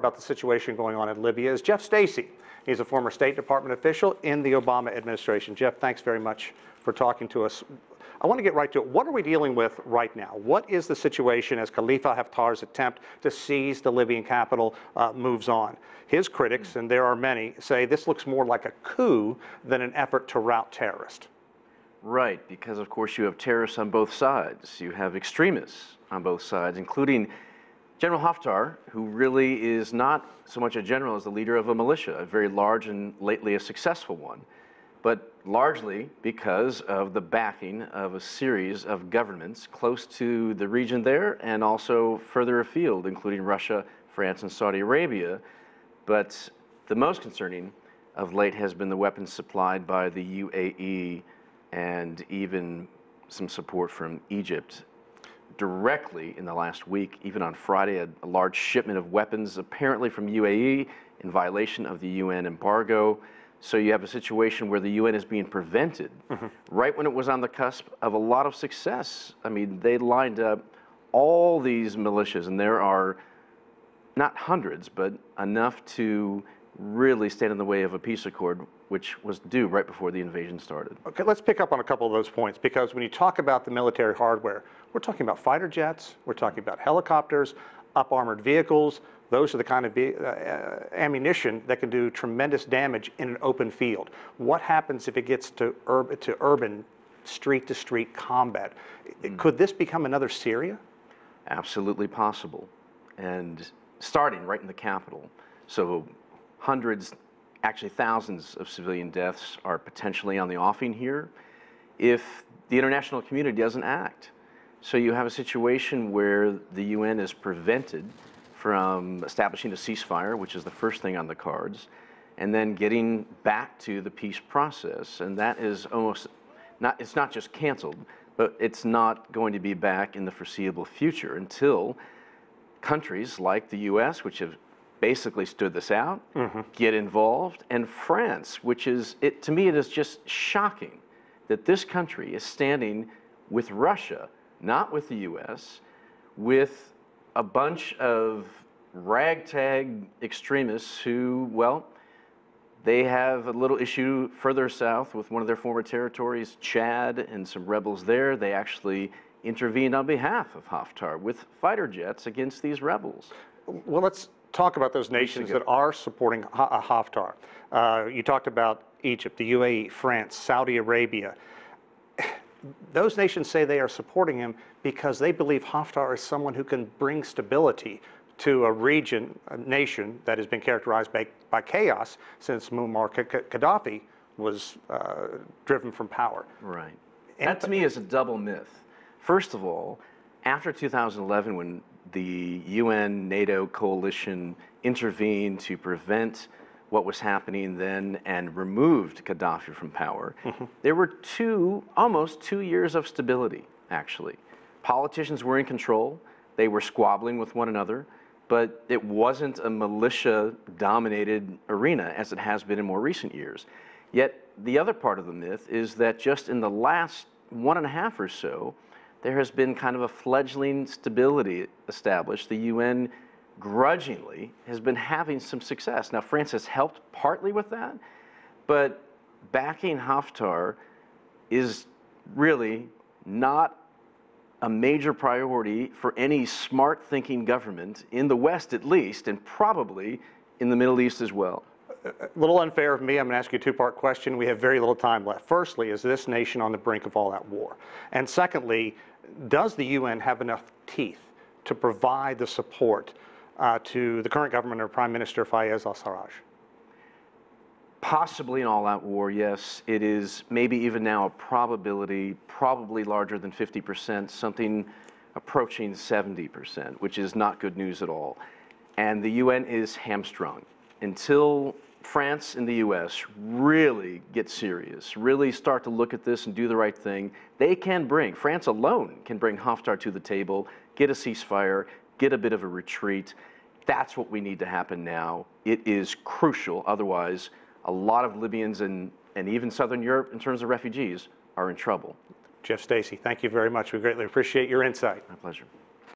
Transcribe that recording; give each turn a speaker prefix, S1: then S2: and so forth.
S1: About the situation going on in Libya is Jeff Stacy. He's a former State Department official in the Obama administration. Jeff, thanks very much for talking to us. I want to get right to it. What are we dealing with right now? What is the situation as Khalifa Haftar's attempt to seize the Libyan capital moves on? His critics, and there are many, say this looks more like a coup than an effort to rout terrorists.
S2: Right, because of course you have terrorists on both sides. You have extremists on both sides, including General Haftar, who really is not so much a general as the leader of a militia, a very large and lately a successful one, but largely because of the backing of a series of governments close to the region there and also further afield, including Russia, France, and Saudi Arabia. But the most concerning of late has been the weapons supplied by the UAE and even some support from Egypt. Directly in the last week, even on Friday, a large shipment of weapons apparently from UAE in violation of the UN embargo. So you have a situation where the UN is being prevented right when it was on the cusp of a lot of success. I mean, they lined up all these militias, and there are not hundreds, but enough to really stand in the way of a peace accord, which was due right before the invasion started.
S1: Okay, let's pick up on a couple of those points, because when you talk about the military hardware, we're talking about fighter jets, we're talking about helicopters, up-armored vehicles. Those are the kind of ammunition that can do tremendous damage in an open field. What happens if it gets to urban, street-to-street combat? Could this become another Syria?
S2: Absolutely possible, and starting right in the capital. So hundreds, actually thousands of civilian deaths are potentially on the offing here if the international community doesn't act. So you have a situation where the UN is prevented from establishing a ceasefire, which is the first thing on the cards, and then getting back to the peace process. And that is almost not, it's not just canceled, but it's not going to be back in the foreseeable future until countries like the US, which have basically stood this out, get involved, and France, which is, to me, it is just shocking that this country is standing with Russia, not with the US, with a bunch of ragtag extremists who, well, they have a little issue further south with one of their former territories, Chad, and some rebels there. They actually intervened on behalf of Haftar with fighter jets against these rebels.
S1: Well, let's talk about those nations that are supporting Haftar. You talked about Egypt, the UAE, France, Saudi Arabia. Those nations say they are supporting him because they believe Haftar is someone who can bring stability to a region, a nation that has been characterized by chaos since Muammar Gaddafi was driven from power.
S2: Right. That to me is a double myth. First of all, after 2011, when the UN NATO coalition intervened to prevent what was happening then and removed Gaddafi from power, there were almost 2 years of stability, actually. Politicians were in control. They were squabbling with one another, but it wasn't a militia-dominated arena as it has been in more recent years. Yet the other part of the myth is that just in the last 1.5 or so, there has been kind of a fledgling stability established. The UN grudgingly has been having some success. Now, France has helped partly with that, but backing Haftar is really not a major priority for any smart-thinking government in the West, at least, and probably in the Middle East as well.
S1: A little unfair of me. I'm going to ask you a two-part question. We have very little time left. Firstly, is this nation on the brink of all-out war? And secondly, does the UN have enough teeth to provide the support to the current government or Prime Minister Fayez al-Sarraj?
S2: Possibly an all-out war, yes. It is maybe even now a probability, probably larger than 50%, something approaching 70%, which is not good news at all. And the UN is hamstrung. Until France and the US really get serious, really start to look at this and do the right thing, they can bring, France alone can bring Haftar to the table, get a ceasefire, get a bit of a retreat. That's what we need to happen now. It is crucial. Otherwise, a lot of Libyans and even Southern Europe, in terms of refugees, are in trouble.
S1: Jeff Stacy, thank you very much. We greatly appreciate your insight.
S2: My pleasure.